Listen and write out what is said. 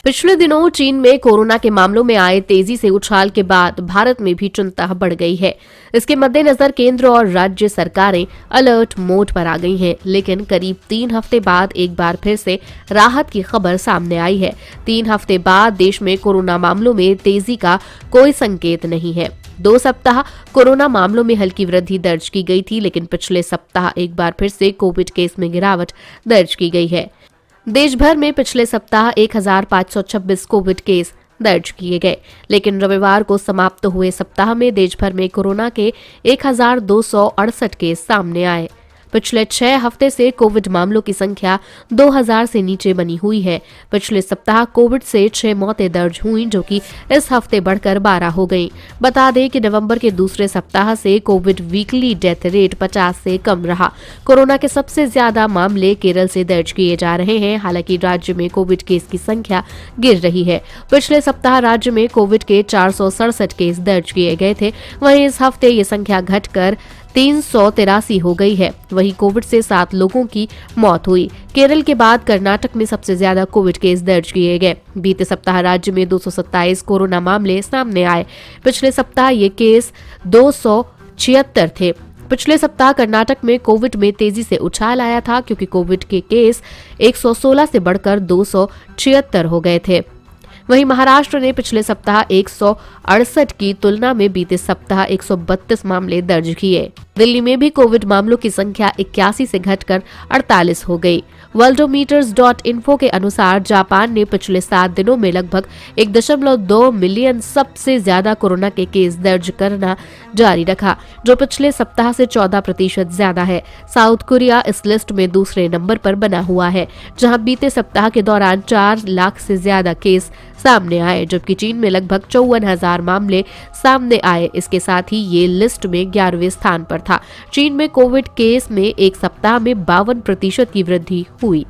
पिछले दिनों चीन में कोरोना के मामलों में आए तेजी से उछाल के बाद भारत में भी चिंता बढ़ गई है। इसके मद्देनजर केंद्र और राज्य सरकारें अलर्ट मोड पर आ गई हैं, लेकिन करीब 3 हफ्ते बाद एक बार फिर से राहत की खबर सामने आई है। 3 हफ्ते बाद देश में कोरोना मामलों में तेजी का कोई संकेत नहीं है। 2 सप्ताह कोरोना मामलों में हल्की वृद्धि दर्ज की गई थी, लेकिन पिछले सप्ताह एक बार फिर से कोविड केस में गिरावट दर्ज की गई है। देश भर में पिछले सप्ताह 1526 कोविड केस दर्ज किए गए, लेकिन रविवार को समाप्त हुए सप्ताह में देश भर में कोरोना के 1268 केस सामने आए। पिछले 6 हफ्ते से कोविड मामलों की संख्या 2000 से नीचे बनी हुई है। पिछले सप्ताह कोविड से 6 मौतें दर्ज हुई, जो कि इस हफ्ते बढ़कर 12 हो गई। बता दें कि नवंबर के दूसरे सप्ताह से कोविड वीकली डेथ रेट 50 से कम रहा। कोरोना के सबसे ज्यादा मामले केरल से दर्ज किए जा रहे हैं। हालांकि राज्य में कोविड केस की संख्या गिर रही है। पिछले सप्ताह राज्य में कोविड के 467 केस दर्ज किए गए थे। वहीं इस हफ्ते ये संख्या घटकर 383 हो गई है। वहीं कोविड से 7 लोगों की मौत हुई। केरल के बाद कर्नाटक में सबसे ज्यादा कोविड केस दर्ज किए गए। बीते सप्ताह राज्य में 227 कोरोना मामले सामने आए। पिछले सप्ताह ये केस 276 थे। पिछले सप्ताह कर्नाटक में कोविड में तेजी से उछाल आया था, क्योंकि कोविड के केस 116 से बढ़कर 276 हो गए थे। वहीं महाराष्ट्र ने पिछले सप्ताह 168 की तुलना में बीते सप्ताह 132 मामले दर्ज किए। दिल्ली में भी कोविड मामलों की संख्या 81 से घटकर 48 हो गई। worldometers.info के अनुसार जापान ने पिछले 7 दिनों में लगभग 1.2 मिलियन सबसे ज्यादा कोरोना के केस दर्ज करना जारी रखा, जो पिछले सप्ताह से 14% ज्यादा है। साउथ कोरिया इस लिस्ट में दूसरे नंबर पर बना हुआ है, जहां बीते सप्ताह के दौरान 4 लाख से ज्यादा केस सामने आए, जबकि चीन में लगभग 54,000 मामले सामने आए। इसके साथ ही ये लिस्ट में 11वें स्थान पर था। चीन में कोविड केस में एक सप्ताह में 52% की वृद्धि हुई।